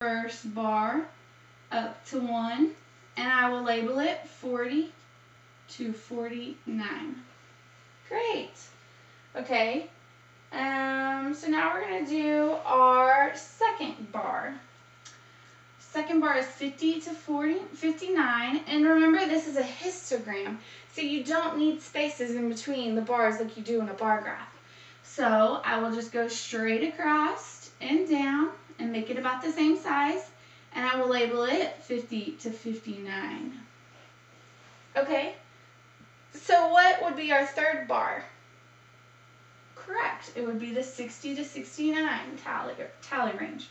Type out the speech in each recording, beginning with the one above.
first bar up to 1, and I will label it 40 to 49. Great. Okay. So now we're going to do our second bar. Second bar is 50 to 59. And remember, this is a histogram, so you don't need spaces in between the bars like you do in a bar graph. So I will just go straight across and down and make it about the same size, and I will label it 50 to 59. Okay, so what would be our third bar? Correct, it would be the 60 to 69 tally range.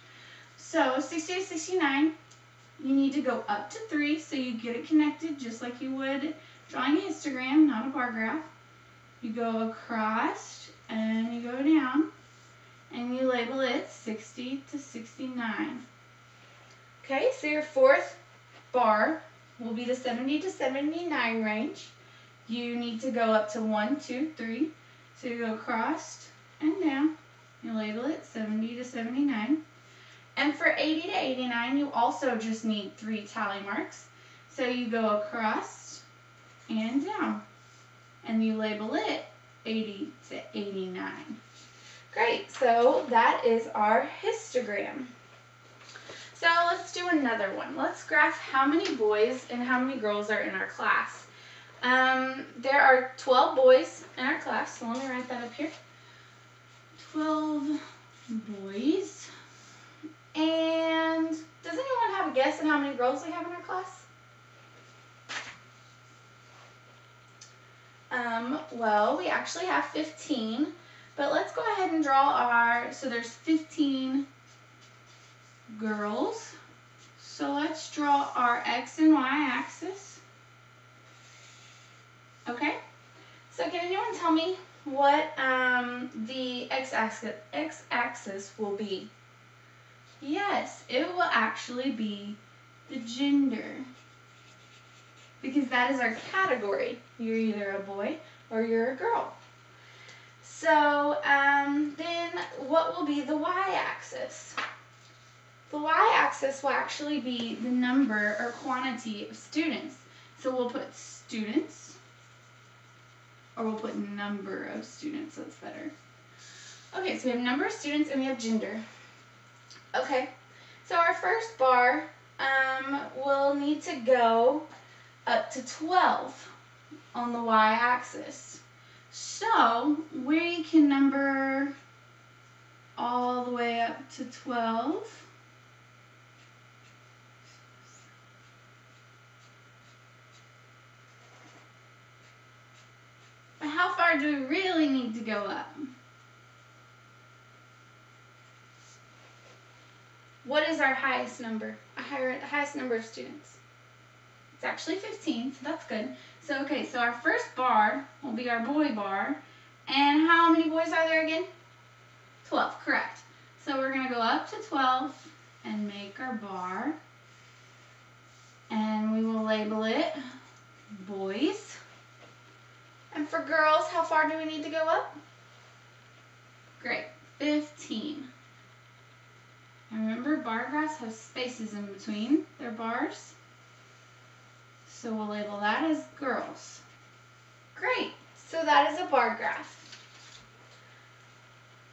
So 60 to 69, you need to go up to 3 so you get it connected just like you would drawing a histogram, not a bar graph. You go across and you go down and you label it 60 to 69. Okay, so your fourth bar will be the 70 to 79 range. You need to go up to 1, 2, 3. So you go across and down. You label it 70 to 79. And for 80 to 89, you also just need 3 tally marks. So you go across and down. And you label it 80 to 89. Great, so that is our histogram. So let's do another one. Let's graph how many boys and how many girls are in our class. There are 12 boys in our class, so let me write that up here. 12 boys. And does anyone have a guess at how many girls we have in our class? Well, we actually have 15, but let's go ahead and draw so there's 15 girls. So let's draw our X and Y axis. Okay, so can anyone tell me what the x-axis will be? Yes, it will actually be the gender, because that is our category. You're either a boy or you're a girl. So then what will be the y-axis? The y-axis will actually be the number or quantity of students. So we'll put students, or we'll put number of students, that's better. Okay, so we have number of students and we have gender. Okay, so our first bar will need to go up to 12 on the y-axis. So we can number all the way up to 12. But how far do we really need to go up? What is our highest number? Highest number of students? It's actually 15, so that's good. So okay, so our first bar will be our boy bar. And how many boys are there again? 12, correct. So we're going to go up to 12 and make our bar. And we will label it boys. And for girls, how far do we need to go up? Great, 15. And remember, bar graphs have spaces in between their bars. So we'll label that as girls. Great, so that is a bar graph.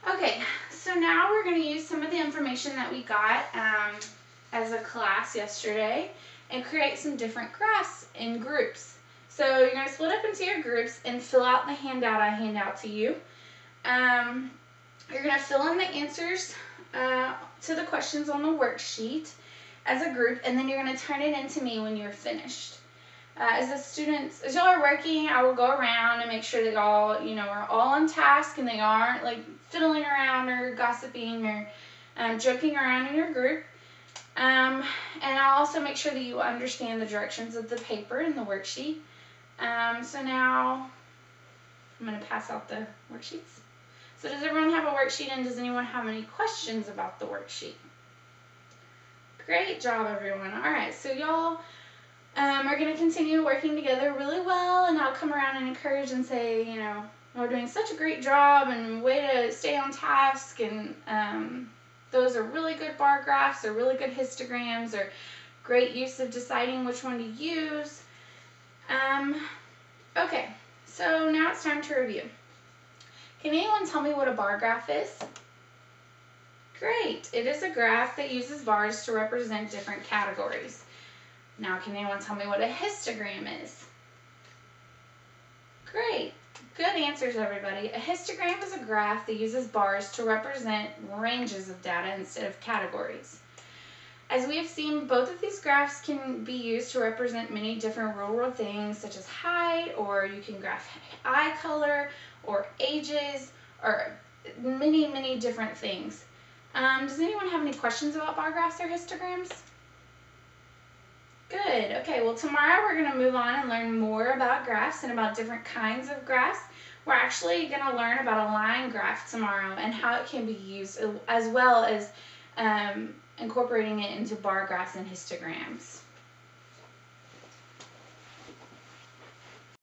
Okay, so now we're going to use some of the information that we got as a class yesterday and create some different graphs in groups. So you're going to split up into your groups and fill out the handout I hand out to you. You're going to fill in the answers to the questions on the worksheet as a group, and then you're going to turn it in to me when you're finished. As y'all are working, I will go around and make sure that y'all, are all on task and they aren't like fiddling around or gossiping or joking around in your group. And I'll also make sure that you understand the directions of the paper and the worksheet. So now I'm going to pass out the worksheets. So does everyone have a worksheet, and does anyone have any questions about the worksheet? Great job, everyone. All right, so y'all are going to continue working together really well, and I'll come around and encourage and say, we're doing such a great job and way to stay on task, and those are really good bar graphs or really good histograms or great use of deciding which one to use. Okay, so now it's time to review. Can anyone tell me what a bar graph is? Great, it is a graph that uses bars to represent different categories. Now can anyone tell me what a histogram is? Great, good answers everybody. A histogram is a graph that uses bars to represent ranges of data instead of categories. As we have seen, both of these graphs can be used to represent many different real world things such as height, or you can graph eye color, or ages, or many different things. Does anyone have any questions about bar graphs or histograms? Good. Okay, well tomorrow we're going to move on and learn more about graphs and about different kinds of graphs. We're actually going to learn about a line graph tomorrow and how it can be used, as well as incorporating it into bar graphs and histograms.